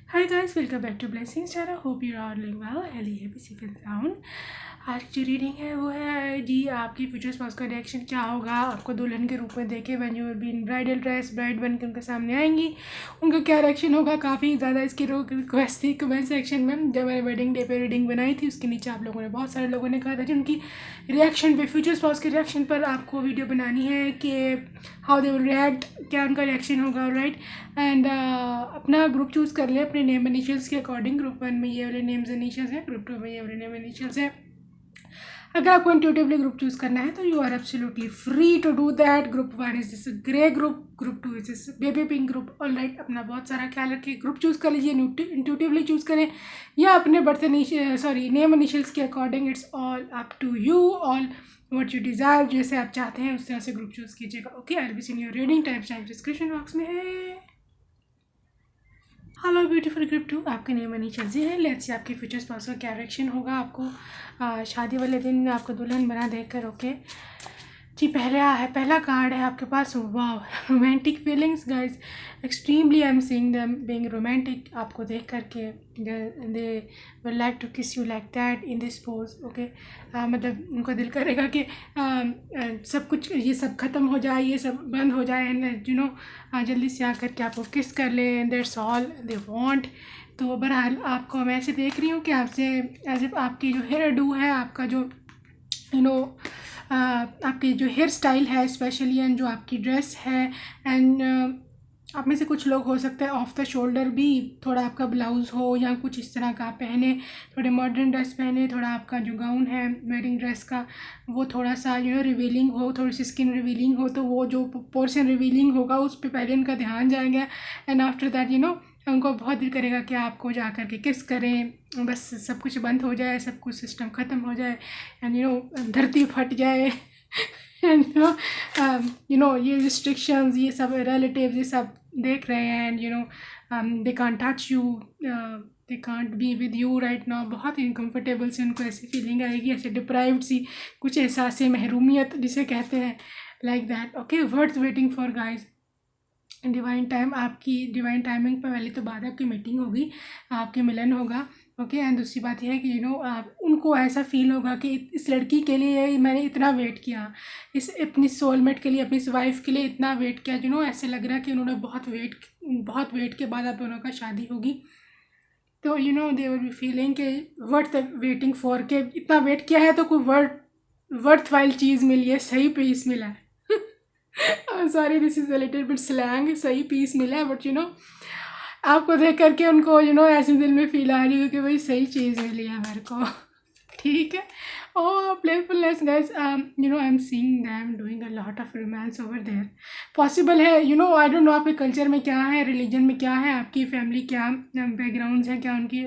Hi guys, welcome back to Blessings Channel. Hope you are all doing well, healthy, happy, safe and sound. आज की जो reading है वो है जी आपकी फ्यूचर स्पाउस का रिएक्शन क्या होगा आपको दुल्हन के रूप में देखे when you will be in bridal dress bride बन के उनके सामने आएंगी उनका क्या रिएक्शन होगा। काफ़ी ज़्यादा इसकी रिक्वेस्ट थी कमेंट सेक्शन में। जब मैंने वेडिंग डे पे रीडिंग बनाई थी उसके नीचे आप लोगों ने बहुत सारे लोगों ने कहा था कि उनकी रिएक्शन पे फ्यूचर स्पाउस के रिएक्शन पर आपको वीडियो बनानी है कि हाउ दे विल रिएक्ट, क्या उनका रिएक्शन होगा, राइट। एंड अपना ग्रुप चूज़ कर लें अपने नेम इनिशियल्स के अकॉर्डिंग। ग्रुप 1 में ये वाले नेम्स इनिशियल्स हैं, ग्रुप 2 में ये वाले नेम इनिशियल्स हैं। अगर आपको इंट्यूटिवली ग्रुप चूज़ करना है तो you are absolutely free to do that. Group 1 is this grey group, group 2 is this baby pink group. Alright, अपना बहुत सारा ख्याल रखिए, ग्रुप चूज़ कर लीजिए, इंट्यूटिवली चूज़ करें या अपने बर्थ नेम इनिशियल्स के according. It's all up to you, all what you desire, जैसे आप चाहते हैं उस तरह से ग्रुप चूज़ कीजिएगा। Okay, I will be seeing your reading, time description box में है। हेलो ब्यूटीफुल ग्रुप 2, आपके नेम इनिशियल से है। लेट्स सी आपके फ्यूचर स्पाउस का क्या रिएक्शन होगा आपको शादी वाले दिन आपको दुल्हन बना देखकर। ओके जी, पहला कार्ड है आपके पास। वाह, romantic feelings guys, extremely I am seeing them being romantic. आपको देख करके दे विल लाइक टू किस you like that in this pose. Okay, मतलब उनका दिल करेगा कि सब कुछ ये सब ख़त्म हो जाए, ये सब बंद हो जाए एंड यू नो जल्दी से आकर के आपको किस कर ले and that's all they want. तो बहरहाल आपको मैं ऐसे देख रही हूँ कि आपसे एज इफ आपकी जो हेयर डू है, आपका जो यू नो आपकी जो हेयर स्टाइल है स्पेशली, एंड जो आपकी ड्रेस है, एंड आप में से कुछ लोग हो सकता है ऑफ द शोल्डर भी थोड़ा आपका ब्लाउज़ हो या कुछ इस तरह का आप पहने, थोड़े मॉडर्न ड्रेस पहने, थोड़ा आपका जो गाउन है वेडिंग ड्रेस का वो थोड़ा सा रिवीलिंग हो, थोड़ी सी स्किन रिवीलिंग हो। तो वो जो पोर्शन रिवीलिंग होगा उस पर पहले उनका ध्यान जाएगा एंड आफ्टर दैट उनको बहुत दिल करेगा कि आपको जा कर के किस करें, बस सब कुछ बंद हो जाए, सब कुछ सिस्टम ख़त्म हो जाए एंड धरती फट जाए एंड ये रिस्ट्रिक्शंस, ये सब रिलेटिव्स ये सब देख रहे हैं and they can't touch you, they can't be with you right now. बहुत ही इनकम्फर्टेबल से उनको ऐसी फीलिंग आएगी, ऐसे डिप्राइव्ड सी कुछ एहसास महरूमियत जिसे कहते हैं, like that. Okay, words waiting for guys divine time. आपकी डिवाइन टाइमिंग पर पहले तो बाद आपकी मीटिंग होगी, आपके मिलन होगा। ओके, एंड दूसरी बात यह है कि आप उनको ऐसा फील होगा कि इस लड़की के लिए मैंने इतना वेट किया, इस अपनी सोलमेट के लिए, अपनी इस वाइफ के लिए इतना वेट किया। ऐसे लग रहा है कि उन्होंने बहुत वेट के बाद आप दोनों का शादी होगी। तो दे विल बी फीलिंग के वर्थ वेटिंग फॉर, के इतना वेट किया है तो कोई वर्थ वाइल चीज़ मिली है, सही पीस मिला है। Sorry this is a little bit slang, सही पीस मिला है, बट आपको देख करके उनको ऐसे दिल में फील आ रही हो कि भाई सही चीज़ मिली है मेरे को। ठीक है। Oh playfulness guys, I am seeing them doing a lot of romance over there. Possible है, आई डोंट नो आपके कल्चर में क्या है, रिलीजन में क्या है, आपकी फैमिली क्या बैकग्राउंड्स हैं, क्या उनकी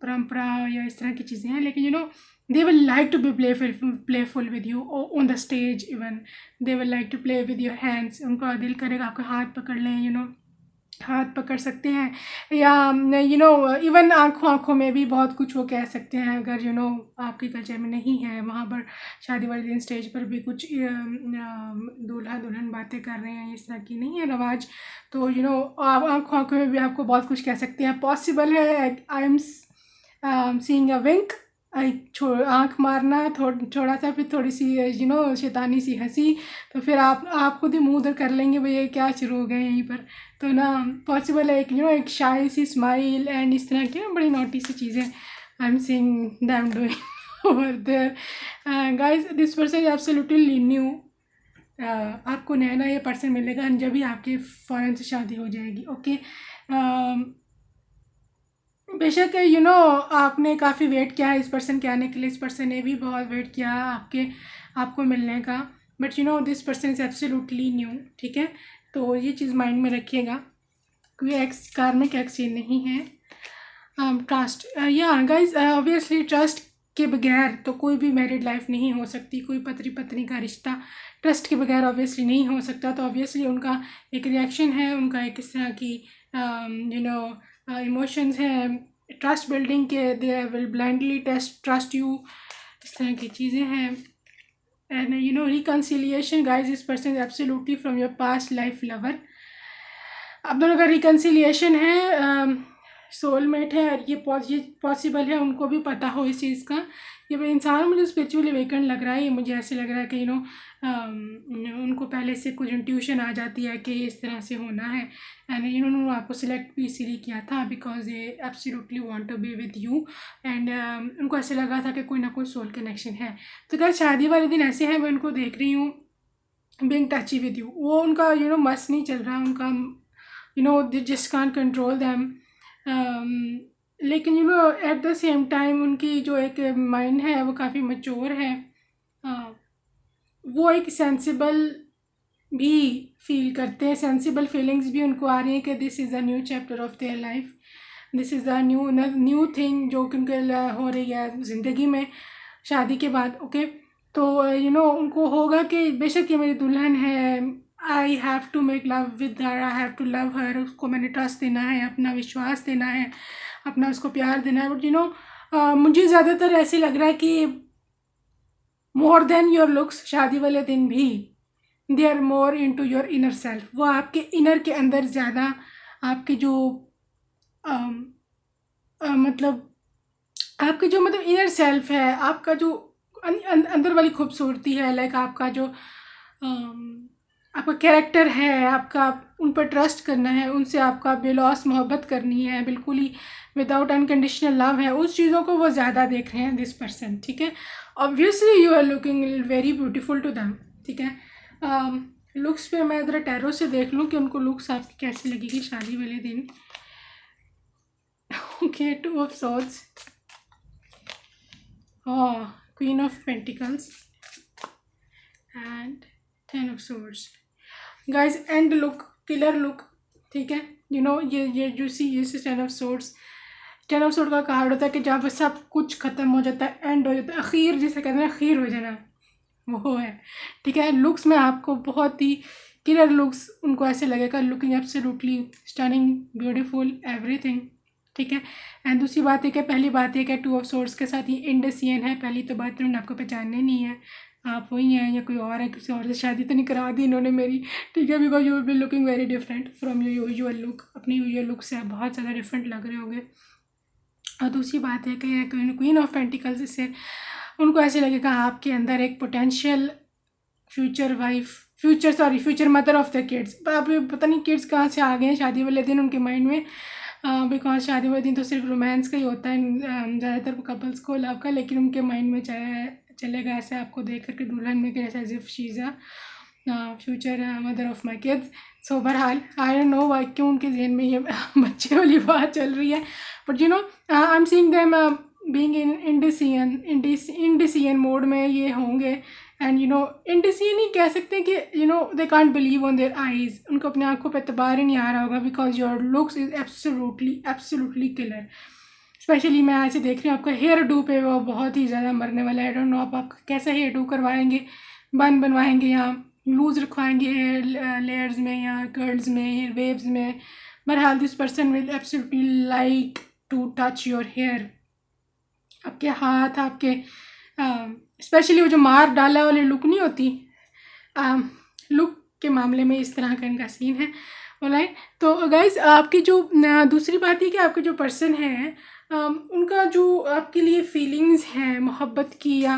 परंपरा या इस तरह की चीज़ें हैं, लेकिन they will like to be playful with you on the stage, even they will like to play with your hands। उनका दिल करेगा आपका हाथ पकड़ लें, हाथ पकड़ सकते हैं, या इवन आँखों में भी बहुत कुछ वो कह सकते हैं। अगर आपके कल्चर में नहीं है, वहाँ पर शादी वाले दिन स्टेज पर भी कुछ दूल्हा दुल्हन बातें कर रहे हैं, इस तरह की नहीं है रवाज, तो आप आँखों में भी आपको बहुत कुछ कह सकते हैं। पॉसिबल है, आई एम सीइंग अ विंक, आँख मारना थोड़ा सा, फिर थोड़ी सी शैतानी सी हंसी, तो फिर आप खुद ही मुंह उधर कर लेंगे भैया क्या शुरू हो गए यहीं पर। तो पॉसिबल है एक शाई सी स्माइल एंड इस तरह की बड़ी नोटी सी चीज़ें I am seeing them doing over there. Guys this person is absolutely new. आपको नया ये पर्सन मिलेगा जब भी आपके फ़ौरन से शादी हो जाएगी। ओके, बेशक आपने काफ़ी वेट किया है इस पर्सन के आने के लिए, इस पर्सन ने भी बहुत वेट किया आपको मिलने का, but this person is absolutely new. ठीक है, तो ये चीज़ माइंड में रखिएगा, कोई कार्मिक एक्सचेंज नहीं है। Trust, yeah guys obviously trust के बगैर तो कोई भी मैरिड लाइफ नहीं हो सकती, कोई पति पत्नी का रिश्ता ट्रस्ट के बगैर ऑब्वियसली नहीं हो सकता। तो ऑब्वियसली उनका एक रिएक्शन है, उनका एक इस तरह की इमोशंस हैं ट्रस्ट बिल्डिंग के, they will blindly trust you, इस तरह की चीज़ें हैं। And reconciliation guys, this person is absolutely from your past life lover. आप दोनों का रिकन्सिलिएशन है, सोलमेट है, और ये पॉसिबल है उनको भी पता हो इस चीज़ का। ये इंसान मुझे स्पिरिचुअली वेकेंड लग रहा है, ये मुझे ऐसे लग रहा है कि उनको पहले से कुछ इंट्यूशन आ जाती है कि इस तरह से होना है, एंड इन्होंने आपको सिलेक्ट भी इसीलिए किया था because they absolutely want to be with you, and उनको ऐसे लगा था कि कोई ना कोई सोल कनेक्शन है। तो क्या शादी वाले दिन ऐसे हैं, मैं उनको देख रही हूँ बीइंग टची विद यू, वो उनका मस्त नहीं चल रहा उनका, they just can't control them, लेकिन एट द सेम टाइम उनकी जो एक माइंड है वो काफ़ी मैच्योर है, वो एक सेंसिबल भी फील करते हैं, सेंसिबल फीलिंग्स भी उनको आ रही हैं कि this is a new chapter of their life, this is a new thing जो कि उनके हो रही है ज़िंदगी में शादी के बाद। ओके, तो उनको होगा कि बेशक ये मेरी दुल्हन है, I have to make love with her, I have to love her, उसको मैंने ट्रस्ट देना है, अपना विश्वास देना है, अपना उसको प्यार देना है। बट मुझे ज़्यादातर ऐसे लग रहा है कि मोर देन योर लुक्स, शादी वाले दिन भी they are more into your inner self, वो आपके इनर के अंदर ज़्यादा आपके जो मतलब आपके जो इनर सेल्फ है, आपका जो अंदर वाली खूबसूरती है, लाइक आपका जो आपका कैरेक्टर है, आपका उन पर ट्रस्ट करना है, उनसे आपका बेलौस मोहब्बत करनी है, बिल्कुल ही विदाउट अनकंडीशनल लव है, उस चीज़ों को वो ज़्यादा देख रहे हैं दिस पर्सन। ठीक है, obviously you are looking very beautiful to them. ठीक है, लुक्स पे मैं ज़रा टैरो से देख लूँ कि उनको लुक्स आपकी कैसी लगेगी शादी वाले दिन। Okay, 2 of swords, queen of pentacles and 10 of swords. Guys, and look, killer look. ठीक है, ये जो ये 10 ऑफ सॉर्ड्स, 10 ऑफ सॉर्ड का कार्ड होता है कि जहाँ पर सब कुछ ख़त्म हो जाता है, एंड हो जाता है, अखीर जिसे कहते हैं, अखीर हो जाना, वो है। ठीक है, लुक्स में आपको बहुत ही क्लियर लुक्स, उनको ऐसे लगेगा looking absolutely stunning, beautiful, everything. ठीक है, एंड दूसरी बात है कि पहली बात है कि 2 ऑफ सॉर्ड्स के साथ ये इंडिसियन है। पहली तो बात इन्होंने आपको पहचानने नहीं है, आप वही हैं या कोई और है, किसी और से शादी तो नहीं करा दी इन्होंने मेरी। ठीक है, because you will be looking very different from your usual look, अपनी यूजुअल लुक से आप बहुत ज़्यादा डिफरेंट लग रहे होंगे। और दूसरी बात है कि क्वीन ऑफ पेंटिकल्स से उनको ऐसे लगेगा आपके अंदर एक potential future mother of the kids. अब पता नहीं किड्स कहाँ से आ गए हैं शादी वाले दिन उनके माइंड में, बिकॉज शादी वाले दिन तो सिर्फ रोमांस का ही होता है ज़्यादातर कपल्स को, लव का, लेकिन उनके माइंड में चलेगा ऐसे आपको देख करके दुल्हन में कि as if she is a future mother of my kids. So बहरहाल आई डोंट नो वाई क्यों उनके जहन में ये बच्चे वाली बात चल रही है, but I am seeing them being indecision mode में ये होंगे, एंड इंडिसियन ही कह सकते हैं कि they can't believe on their eyes, उनको अपनी आंखों पर एतबार ही नहीं आ रहा होगा, because your looks is absolutely clear. Specially मैं ऐसे देख रही हूँ आपका हेयर डू पे वो बहुत ही ज़्यादा मरने वाला है। आई डोंट नो आप कैसा हेयर डू करवाएंगे, बन बनवाएंगे या लूज़ रखवाएंगे हेयर लेयर्स में या कर्ल्स में, हेयर वेव्स में। बहरहाल this person will absolutely like to touch your hair, आपके हाथ, आपके स्पेशली वो जो मार डाला वाली लुक नहीं होती, लुक के मामले में इस तरह का इनका सीन है। ऑलराइट, तो गाइज आपकी जो दूसरी बात है कि आपके जो पर्सन है उनका जो आपके लिए फीलिंग्स हैं मोहब्बत की या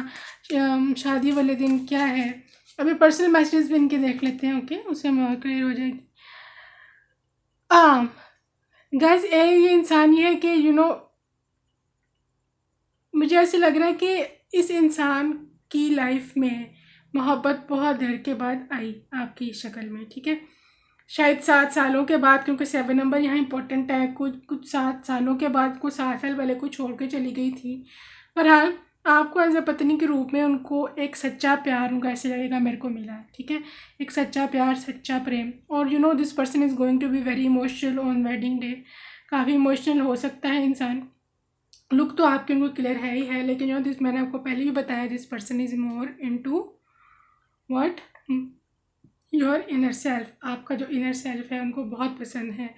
शादी वाले दिन क्या है, अभी पर्सनल मैसेज भी इनके देख लेते हैं। ओके, उससे हमें और क्लियर हो जाएगी। गाइज ये इंसान ये है कि मुझे ऐसे लग रहा है कि इस इंसान की लाइफ में मोहब्बत बहुत देर के बाद आई आपकी शक्ल में। ठीक है, शायद 7 सालों के बाद, क्योंकि 7 नंबर यहाँ इंपॉर्टेंट है, कुछ 7 सालों के बाद, कुछ 7 साल पहले को छोड़ के चली गई थी। बहरहाल आपको एज अ पत्नी के रूप में उनको एक सच्चा प्यार, उनको ऐसे लगेगा मेरे को मिला है। ठीक है, एक सच्चा प्यार, सच्चा प्रेम, और this person is going to be very emotional on wedding day. काफ़ी इमोशनल हो सकता है इंसान। लुक तो आपके उनको क्लियर है ही है, लेकिन दिस मैंने आपको पहले भी बताया, this person is more into what your inner self. आपका जो इनर सेल्फ है उनको बहुत पसंद है,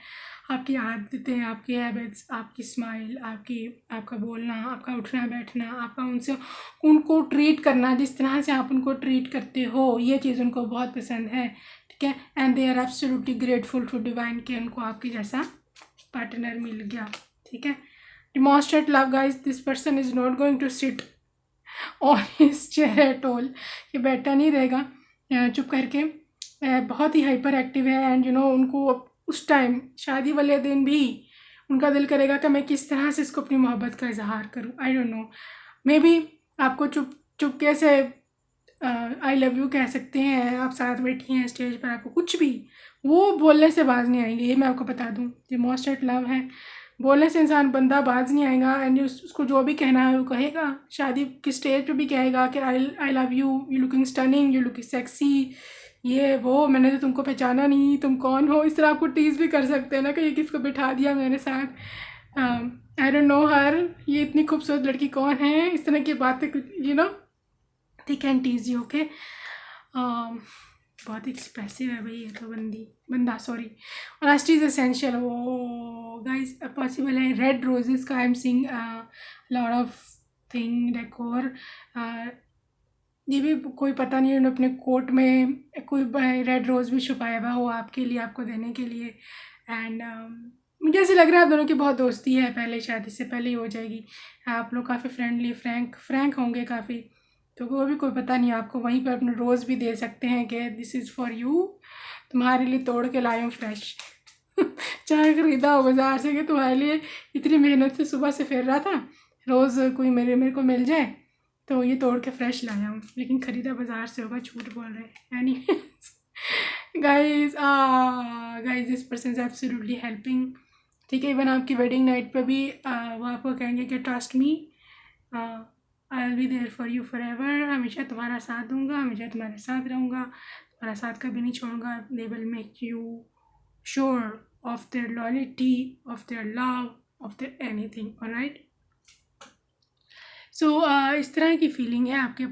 आपकी आदतें, आपकी हैबिट्स, आपकी स्माइल, आपका बोलना, आपका उठना बैठना, आपका उनको ट्रीट करना, जिस तरह से आप उनको ट्रीट करते हो, ये चीज़ उनको बहुत पसंद है। ठीक है। And they are absolutely grateful to divine कि उनको आपके जैसा पार्टनर मिल गया, ठीक है। Demonstrate love guys, this person is not going to sit on his chair at all, ये बैठा नहीं रहेगा चुप करके, बहुत ही हाइपर एक्टिव है। एंड उनको उस टाइम शादी वाले दिन भी उनका दिल करेगा कि मैं किस तरह से इसको अपनी मोहब्बत का इजहार करूं। आई डोंट नो, मे बी आपको चुपके से आई लव यू कह सकते हैं, आप साथ बैठी हैं स्टेज पर, आपको कुछ भी वो बोलने से बाज नहीं आएंगे, ये मैं आपको बता दूं। डिमॉन्स्ट्रेट लव है, बोलने से इंसान बंदा बाज नहीं आएगा। एंड उसको जो भी कहना है वो कहेगा, शादी की स्टेज पे भी कहेगा कि I love you, you looking stunning, you looking sexy, ये वो, मैंने तो तुमको पहचाना नहीं, तुम कौन हो। इस तरह आपको टीज़ भी कर सकते हैं ना कि ये किसको बिठा दिया मेरे साथ, आई डोंट नो हर, ये इतनी खूबसूरत लड़की कौन है, इस तरह की बातें they can tease you, okay. बहुत एक्सप्रेसिव है भाई ये तो बंदा सॉरी। ऑनेस्टी इज एसेंशियल, वो गाइस पॉसिबल है। रेड रोजेस का I am seeing lot of thing decor, ये भी कोई पता नहीं उन्होंने अपने कोट में कोई रेड रोज़ भी छुपाया हुआ हो आपके लिए, आपको देने के लिए। एंड मुझे ऐसे लग रहा है आप दोनों की बहुत दोस्ती है, पहले शादी से पहले ही हो जाएगी। आप लोग काफ़ी फ्रेंडली फ्रैंक होंगे काफ़ी, तो वो भी कोई पता नहीं, आपको वहीं पर अपने रोज़ भी दे सकते हैं कि दिस इज़ फॉर यू, तुम्हारे लिए तोड़ के लाए हूँ फ्रेश। चाहे ख़रीदा हो बाज़ार से कि तुम्हारे लिए इतनी मेहनत से सुबह से फिर रहा था, रोज़ कोई मेरे को मिल जाए तो ये तोड़ के फ्रेश लाया हूँ, लेकिन ख़रीदा बाज़ार से होगा, झूठ बोल रहे हैं। Any guys this person is absolutely helping, ठीक है। इवन आपकी वेडिंग नाइट पे भी वो आपको कहेंगे कि trust me, I will be there for you forever, हमेशा तुम्हारा साथ दूंगा, हमेशा तुम्हारे साथ रहूँगा, तुम्हारा साथ कभी नहीं छोड़ूंगा। They will make you sure of their loyalty, of their love, of their anything, alright. So इस तरह की फीलिंग है आपके।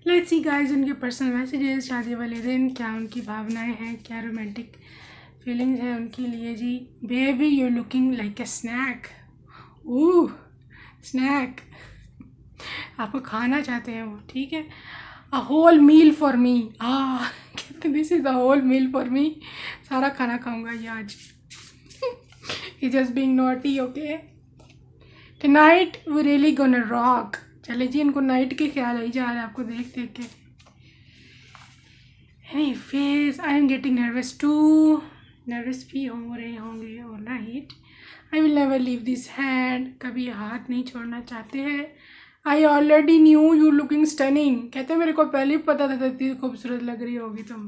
लेट्स सी गाइस उनके पर्सनल मैसेजेस, शादी वाले दिन क्या उनकी भावनाएं हैं, क्या रोमांटिक फीलिंग्स है उनके लिए जी। Baby you looking like a snack, oh snack, आपको खाना चाहते हैं वो, ठीक है। अ होल मील फॉर मी, कहते this is a whole meal for me, सारा खाना खाऊंगा ये आज। He just being naughty, okay. Tonight we really gonna rock, चले जी, इनको नाइट के ख्याल ही जा रहा है आपको देख के। Anyways I am getting nervous too, nervous भी हो रहे होंगे, alright. I will never leave this hand, कभी हाथ नहीं छोड़ना चाहते हैं। I already knew you looking stunning, कहते मेरे को पहले ही पता था इतनी खूबसूरत लग रही होगी तुम,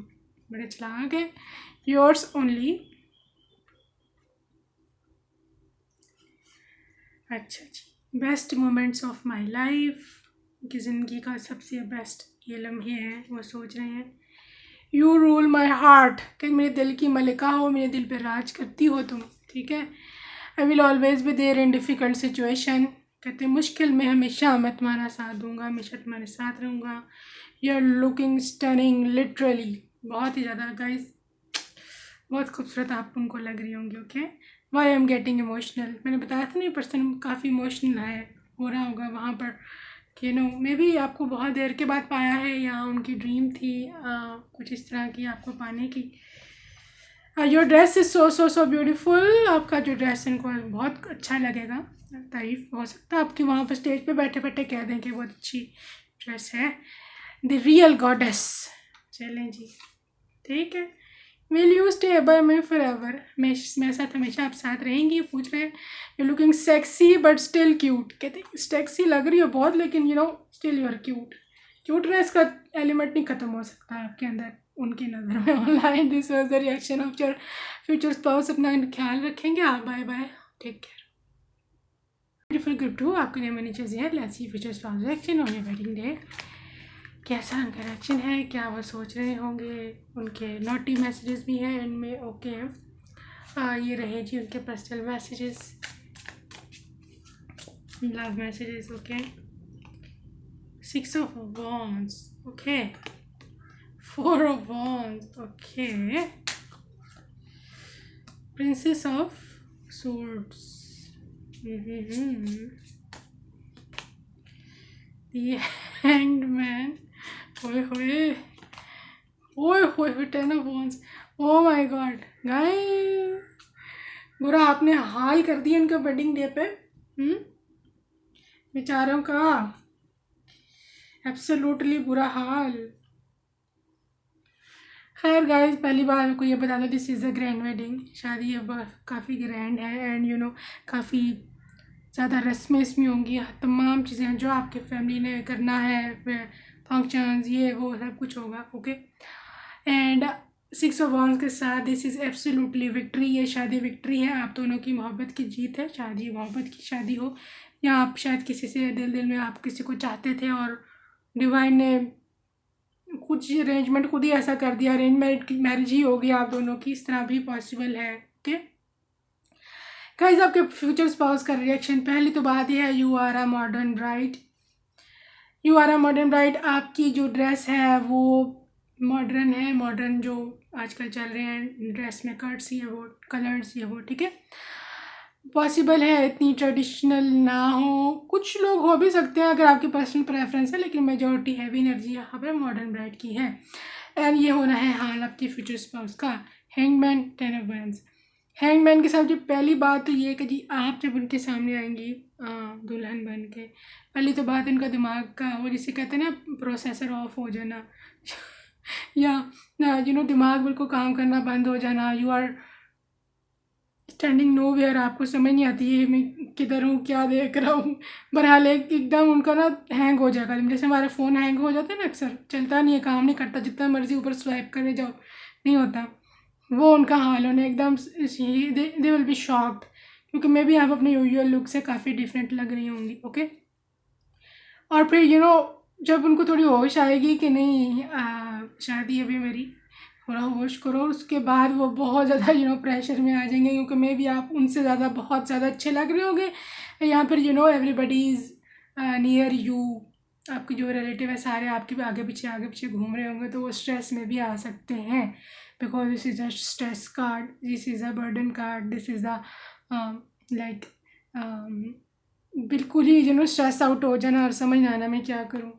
बड़े चालाक है। योर्स ओनली, अच्छा जी। Best moments of my life, कि ज़िंदगी का सबसे बेस्ट ये लम्हे हैं, वो सोच रहे हैं। यू रूल माई हार्ट, कि मेरे दिल की मलिका हो, मेरे दिल पे राज करती हो तुम, ठीक है। I will always be there in difficult situation, कहते मुश्किल में हमेशा मैं तुम्हारा साथ दूंगा, हमेशा तुम्हारे साथ रहूँगा। You are looking stunning, literally बहुत ही ज़्यादा गाइस, बहुत खूबसूरत आप उनको लग रही होंगी, okay. Why I am getting emotional, मैंने बताया था नहीं पर्सन काफ़ी इमोशनल है, हो रहा होगा वहाँ पर कि मे बी आपको बहुत देर के बाद पाया है, या उनकी ड्रीम थी कुछ इस तरह की आपको पाने की। Your dress is so beautiful, आपका जो ड्रेस इनको बहुत अच्छा लगेगा, तारीफ़ हो सकता है आपकी वहाँ पर स्टेज पे बैठे बैठे कह दें कि बहुत अच्छी ड्रेस है। द रियल गॉडेस, चलें जी, ठीक है। Will you stay by me forever, मेरे साथ हमेशा आप साथ रहेंगी। पूछ रहे हैं you looking sexy but still cute, कहते सेक्सी लग रही हो बहुत, लेकिन still you are cute. Cuteness का एलिमेंट नहीं ख़त्म हो सकता आपके अंदर उनकी नज़र में। Online this was the reaction of your future spouse, अपना ख्याल रखेंगे आप, bye bye, take care. Beautiful group 2 आपके लिए मैंने चीज़ें हैं, let's see future spouse reaction on your wedding day, कैसा उनका रिएक्शन है, क्या वो सोच रहे होंगे। उनके नोटी मैसेजेस भी हैं इनमें, ओके। ये रहे जी उनके personal messages, love messages, okay. 6 of Wands, okay. 4 of Wands, okay. Princess of Swords, The Hanged Man, होए ओए होए 10 of Wands। Oh my God guys, बुरा आपने हाल कर दिया इनका वेडिंग डे पे। बेचारों का एब्सोल्युटली बुरा हाल। खैर गाइस, पहली बार आपको ये बता दो, this is a grand wedding. शादी अब काफ़ी ग्रैंड है एंड काफ़ी ज़्यादा रस्में इसमें होंगी, तमाम चीज़ें जो आपके फैमिली ने करना है, फंक्शंस ये वो सब कुछ होगा। ओके एंड 6 of Wands के साथ दिस इज़ एब्सोल्युटली विक्ट्री। ये शादी विक्ट्री है, आप दोनों की मोहब्बत की जीत है। शादी मोहब्बत की शादी हो या आप शायद किसी से दिल में आप किसी को चाहते थे और डिवाइन ने कुछ अरेंजमेंट खुद ही ऐसा कर दिया, अरेंज मैरिज ही हो गई आप दोनों की, इस तरह भी पॉसिबल है। ओके गाइस, आपके फ्यूचर स्पाउस का रिएक्शन। पहली तो बात यह है, you are a modern bride. You are a modern bride. आपकी जो ड्रेस है वो मॉडर्न है, मॉडर्न जो आजकल चल रहे हैं ड्रेस में कट्स ये वो कलर्स ये वो, ठीक है। पॉसिबल है इतनी ट्रेडिशनल ना हो, कुछ लोग हो भी सकते हैं अगर आपकी पर्सनल प्रेफरेंस है, लेकिन मेजॉरिटी हैवी एनर्जी यहाँ पर मॉडर्न ब्राइड की है। एंड ये होना है हाल आपकी फ्यूचर स्पाउस का। Hangman 10 of Wands। हैंगमैन के साथ जो पहली बात तो ये है कि जी आप जब उनके सामने आएंगी दुल्हन बन के, पहली तो बात इनका दिमाग का वो जिसे कहते हैं ना प्रोसेसर ऑफ हो जाना या दिमाग बिल्कुल काम करना बंद हो जाना। You are standing nowhere, आपको समझ नहीं आती है मैं किधर हूँ क्या देख रहा हूँ। बहरहाल एकदम उनका ना हैंग हो जाएगा, जैसे हमारा फ़ोन हैंग हो जाता है ना, अक्सर चलता नहीं है, काम नहीं करता, जितना मर्जी ऊपर स्वाइप करे जाओ नहीं होता, वो उनका हाल होने एकदम। दे विल बी शॉक्ड, क्योंकि मैं भी आप अपने यूजुअल लुक से काफ़ी डिफरेंट लग रही होंगी। ओके और फिर जब उनको थोड़ी होश आएगी कि नहीं शादी अभी मेरी, थोड़ा होश करो, उसके बाद वो बहुत ज़्यादा प्रेशर में आ जाएंगे, क्योंकि मे भी आप उनसे ज़्यादा बहुत ज़्यादा अच्छे लग रहे होंगे। यहाँ पर एवरीबडी इज़ नियर यू, आपके जो रिलेटिव है सारे आपके आगे पीछे घूम रहे होंगे, तो वो स्ट्रेस में भी आ सकते हैं। Because this is a stress card, this is a burden card, this is the like बिल्कुल ही स्ट्रेस आउट हो जाना और समझ ना आना मैं क्या करूँ।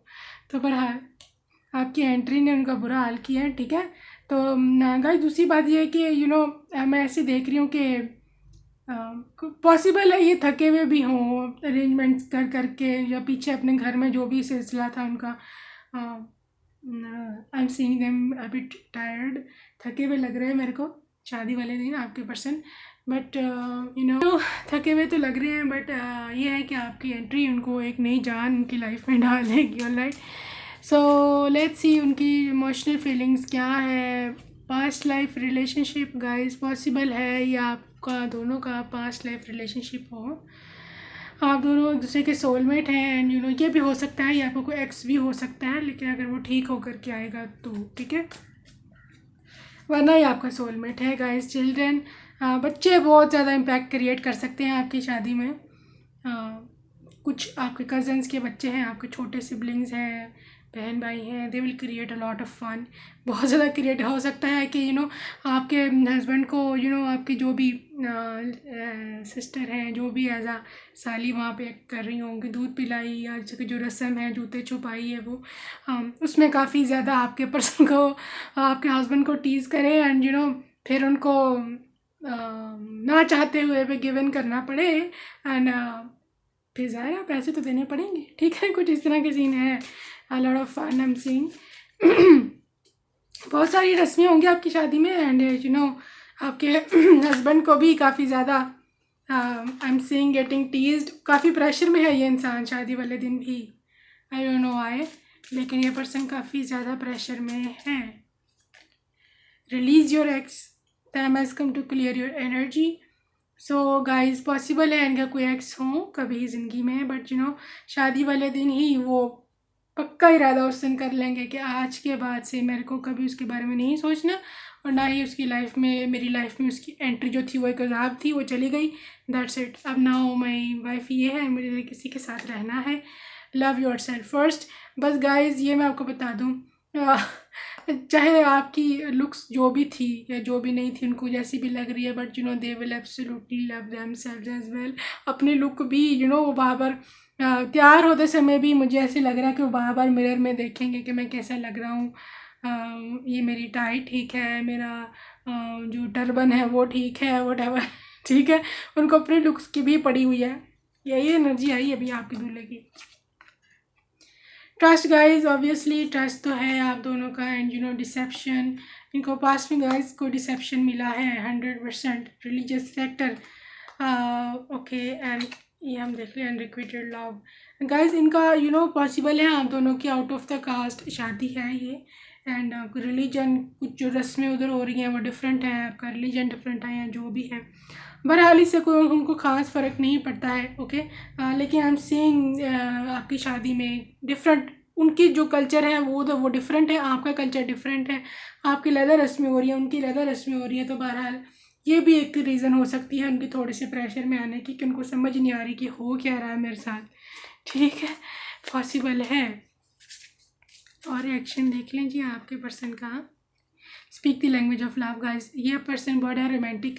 तो बहरहाल आपकी एंट्री ने उनका बुरा हाल किया है, ठीक है। तो गाइस, दूसरी बात ये है कि मैं ऐसे देख रही हूँ कि पॉसिबल है ये थके हुए भी हों अरेंजमेंट्स कर करके, या पीछे अपने घर में जो भी सिलसिला था उनका। आई am seeing them a bit tired, थके हुए लग रहे हैं मेरे को शादी वाले दिन आपके पर्सन। बट थके हुए तो लग रहे हैं, बट ये है कि आपकी एंट्री उनको एक नई जान उनकी लाइफ में डाल देगी। ऑलराइट, सो लेट्स सी उनकी इमोशनल फीलिंग्स क्या है। Past life relationship guys possible है, या आपका दोनों का पास्ट लाइफ रिलेशनशिप हो, आप दोनों एक दूसरे के सोलमेट हैं। एंड ये भी हो सकता है, या आपको कोई एक्स भी हो सकता है, लेकिन अगर वो ठीक होकर के आएगा तो ठीक है, वरना ही आपका सोलमेट है। गाइस चिल्ड्रन, बच्चे बहुत ज़्यादा इम्पैक्ट क्रिएट कर सकते हैं आपकी शादी में। कुछ आपके कज़न्स के बच्चे हैं, आपके छोटे सिबलिंग्स हैं, बहन भाई हैं, they will create a lot of fun. बहुत ज़्यादा क्रिएट हो सकता है कि आपके हस्बैंड को आपकी जो भी सिस्टर हैं, जो भी एज आ साली वहाँ पे कर रही होंगी, दूध पिलाई या जैसे कि जो रस्म है जूते छुपाई है वो, उसमें काफ़ी ज़्यादा आपके पर्सन को आपके हस्बैंड को टीज़ करें एंड फिर उनको ना चाहते हुए भी गिवन करना पड़े। एंड फिर ज़ाहिर है पैसे तो देने पड़ेंगे, ठीक है। कुछ इस तरह के सीन है, a lot of fun I am seeing. बहुत सारी रस्में होंगी आपकी शादी में एंड आपके हस्बैंड को भी काफ़ी ज़्यादा आई एम सीइंग गेटिंग टीज्ड, काफ़ी प्रेशर में है ये इंसान शादी वाले दिन भी, आई डोंट नो व्हाई, लेकिन ये पर्सन काफ़ी ज़्यादा प्रेशर में है। Release your ex, time has come to clear your energy. So guys possible है इनका कोई एक्स हो कभी ज़िंदगी में, बट शादी वाले दिन ही वो पक्का इरादा उस दिन कर लेंगे कि आज के बाद से मेरे को कभी उसके बारे में नहीं सोचना, और ना ही उसकी लाइफ में मेरी लाइफ में उसकी एंट्री जो थी वो एक अजाब थी, वो चली गई, दैट्स इट। अब नाउ माई वाइफ ये है, मुझे किसी के साथ रहना है। Love your self first. बस गाइज ये मैं आपको बता दूँ, चाहे आपकी लुक्स जो भी थी या जो भी नहीं थी, उनको जैसी भी लग रही है, but they will absolutely love themselves as well. अपने लुक भी वो बार बार तैयार होते समय भी मुझे ऐसे लग रहा है कि वो बार बार मिरर में देखेंगे कि मैं कैसा लग रहा हूँ, ये मेरी टाई ठीक है, मेरा जो टर्बन है वो ठीक है, वट ठीक है। उनको अपने लुक्स की भी पड़ी हुई है। यही एनर्जी आई अभी आपके दूल्हे की। ट्रस्ट गाइज, ऑब्वियसली ट्रस्ट तो है आप दोनों का। एंड यू नो डिसेप्शन, इनको पास में गाइज को डिसेप्शन मिला है 100%। Religious factor, okay. एंड ये हम देख रहे हैं अनरिक्वेटेड लव गाइज। इनका यू नो पॉसिबल है आप दोनों की आउट ऑफ द कास्ट शादी है ये। एंड रिलीजन, कुछ जो रस्में उधर हो रही हैं वो डिफरेंट है, आपका रिलीजन डिफरेंट है या जो भी है। बहरहाल इससे कोई उनको ख़ास फ़र्क नहीं पड़ता है, ओके। लेकिन आई एम सेइंग आपकी शादी में डिफरेंट, उनकी जो कल्चर है वो डिफरेंट है, आपका कल्चर डिफरेंट है। आपकी लेदर रस्में हो रही हैं, उनकी लेदर रस्में हो रही हैं। तो बहरहाल ये भी एक रीज़न हो सकती है उनकी थोड़े से प्रेशर में आने की, कि उनको समझ नहीं आ रही कि हो क्या रहा है मेरे साथ। ठीक है, पॉसिबल है। और रिएक्शन देख लीजिए आपके पर्सन का। Speak the language of love guys. ये पर्सन बड़ा रोमांटिक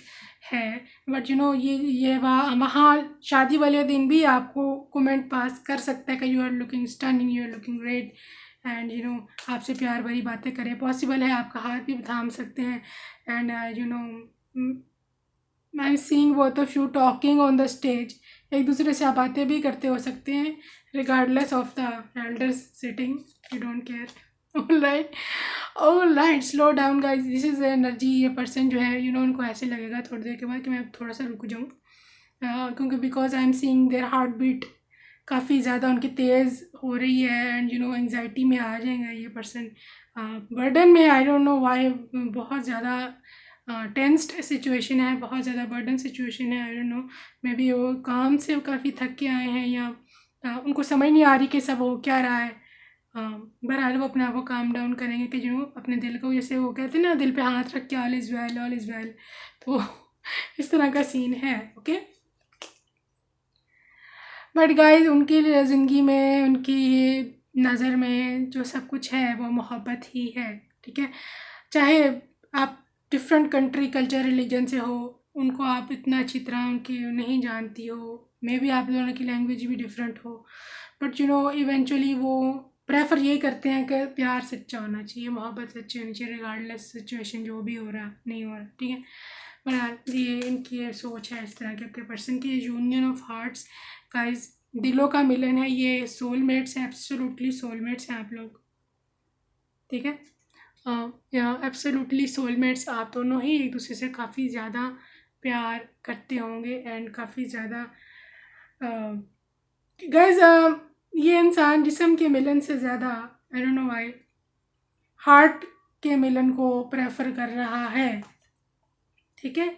है, बट यू नो ये वहाँ शादी वाले दिन भी आपको कमेंट पास कर सकता है कि you are looking stunning, you are looking great. And you know आपसे प्यार भरी बातें करें, पॉसिबल है आपका हाथ भी थाम सकते हैं। And you no I am seeing both of you talking on the stage. एक दूसरे से आप बातें भी करते हो सकते हैं regardless of the elders sitting, you don't care. All right, slow down guys, this is energy. ये पर्सन जो है यू नो उनको ऐसे लगेगा थोड़ी देर के बाद कि मैं थोड़ा सा रुक जाऊँ, क्योंकि because I am seeing their heartbeat काफ़ी ज़्यादा उनकी तेज़ हो रही है। एंड यू नो एंग्जाइटी में आ जाएगा ये पर्सन, बर्डन में। आई डोंट नो वाई, बहुत ज़्यादा टेंस्ड सिचुएशन है, बहुत ज़्यादा बर्डन सिचुएशन है। I don't no, may be वो काम से काफ़ी थक के आए हैं, या उनको समझ नहीं आ रही कि सब हो क्या रहा है। बहरहाल वो अपने आप को काम डाउन करेंगे कि जो अपने दिल को, जैसे वो कहते हैं ना, दिल पे हाथ रख के all is well, all is well. तो इस तरह का सीन है, ओके। बट गाइस उनकी ज़िंदगी में, उनकी नज़र में जो सब कुछ है वो मोहब्बत ही है, ठीक है। चाहे आप डिफरेंट कंट्री, कल्चर, रिलीजन से हो, उनको आप इतना अच्छी तरह उनकी नहीं जानती हो, मे बी आप दोनों की लैंग्वेज भी डिफरेंट हो, बट यू नो इवेंचुअली वो प्रेफर ये करते हैं कि प्यार सच्चा होना चाहिए, मोहब्बत सच्ची होनी चाहिए, रिगार्डलेस सिचुएशन जो भी हो रहा नहीं हो रहा, ठीक है। बहरहाल ये इनकी ये सोच है इस तरह के। आपके पर्सन की यूनियन ऑफ हार्ट्स गाइस, दिलों का मिलन है, ये सोलमेट्स हैं, एब्सोल्युटली सोलमेट्स हैं आप लोग, ठीक है। या एब्सोल्युटली सोलमेट्स, आप दोनों ही एक दूसरे से काफ़ी ज़्यादा प्यार करते होंगे। एंड काफ़ी ज़्यादा गाइस, ये इंसान जिस्म के मिलन से ज़्यादा, आई डोंट नो व्हाई, हार्ट के मिलन को प्रेफर कर रहा है, ठीक है।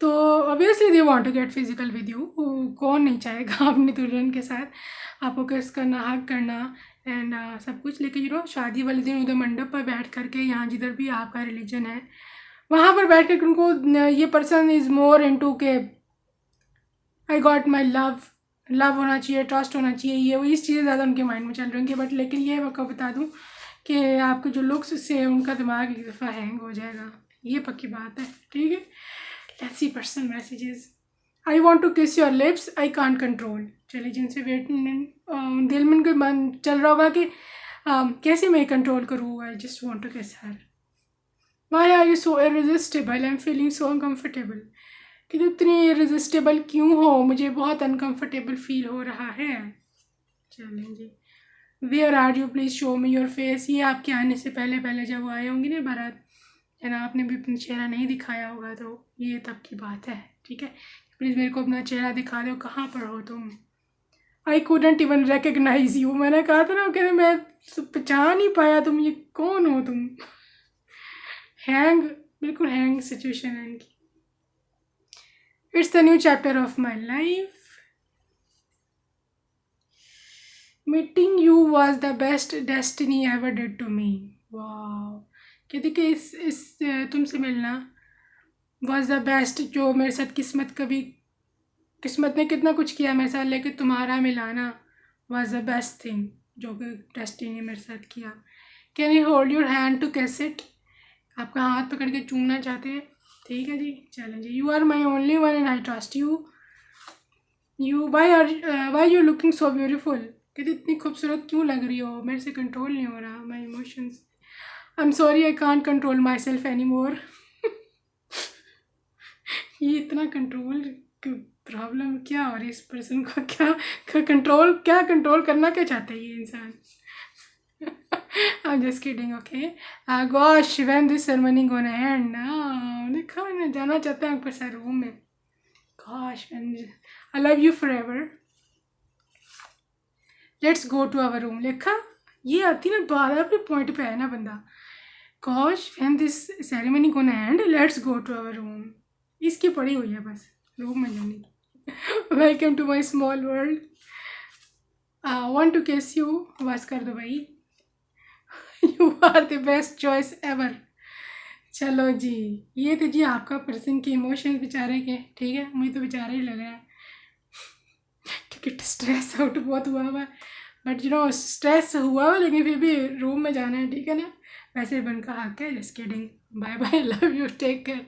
तो obviously they want to get physical with you, कौन नहीं चाहेगा अपनी दुल्हन के साथ आपको किस करना, हक करना एंड सब कुछ। लेकिन यू नो शादी वाले दिन उधर मंडप पर बैठ करके, यहाँ जिधर भी आपका रिलीजन है वहाँ पर बैठ कर उनको ये पर्सन इज़ मोर इनटू के I got my love, love होना चाहिए, ट्रस्ट होना चाहिए, ये वही चीज़ें ज़्यादा उनके माइंड में चल रही होंगी। बट लेकिन ये मैं आपको बता दूँ कि आपके जो लुक्स से उनका दिमाग एक दफ़ा हैंग हो जाएगा, ये पक्की बात है, ठीक है। Let's see personal messages. I want to kiss your lips, I can't control. चलिए, जिनसे वेट दिल में उनके मन चल रहा होगा कि कैसे मैं कंट्रोल करूँ, I just want to kiss her. Why are you so irresistible, I am feeling so uncomfortable. कि तुम इतनी इररेजिस्टेबल क्यों हो, मुझे बहुत अनकम्फर्टेबल फील हो रहा है। चलें जी। Where are you, please show me your face. ये आपके आने से पहले पहले जब वो आए होंगे ना बारात, है ना, आपने भी अपना चेहरा नहीं दिखाया होगा, तो ये तब की बात है, ठीक है। प्लीज़ मेरे को अपना चेहरा दिखा दो, कहाँ पर हो तुम। I couldn't even recognise you, मैंने कहा था ना, कहते मैं पहचान ही पाया तुम, ये कौन हो तुम। हैंग, बिल्कुल हैंग सिचुएशन है इनकी। It's the new chapter of my life, meeting you was the best destiny ever did to me. वाह, कहती कि इस तुमसे मिलना वॉज द बेस्ट, जो मेरे साथ किस्मत ने कितना कुछ किया मेरे साथ, लेकिन तुम्हारा मिलाना वॉज द बेस्ट थिंग जो कि डेस्टिनी ने मेरे साथ किया। Can you hold your hand to kiss it, आपका हाथ पकड़ के चूमना चाहते हैं, ठीक है जी। चलें जी। You are my only one and I trust you why you looking so beautiful, कहते इतनी खूबसूरत क्यों लग रही हो, मेरे से कंट्रोल नहीं हो रहा my emotions. I am sorry, I can't control my self any more. ये इतना कंट्रोल प्रॉब्लम क्या, और इस पर्सन को क्या कंट्रोल करना क्या चाहता है ये इंसान। I'm just kidding, okay? Gosh, when this ceremony gonna end? देखा, मैंने जाना चाहता हूँ पर रूम में। Gosh, I love you forever. Let's go to our room. लिखा, ये आती ना बात अपने पॉइंट पे है ना बंदा। Gosh, when this ceremony gonna end? Let's go to our room. इसकी पड़ी हुई है बस रूम में जाने की। Welcome to my small world. Want to kiss you? बस कर दो भाई। You are the best choice ever. चलो जी, ये तो जी आपका पर्सन के इमोशंस बेचारे के, ठीक है, मुझे तो बेचारा ही लग रहा है क्योंकि स्ट्रेस आउट बहुत हुआ है, बट स्ट्रेस हुआ है लेकिन फिर भी रूम में जाना है, ठीक है ना। वैसे बन का हक है। Just kidding, bye bye, love you, take care.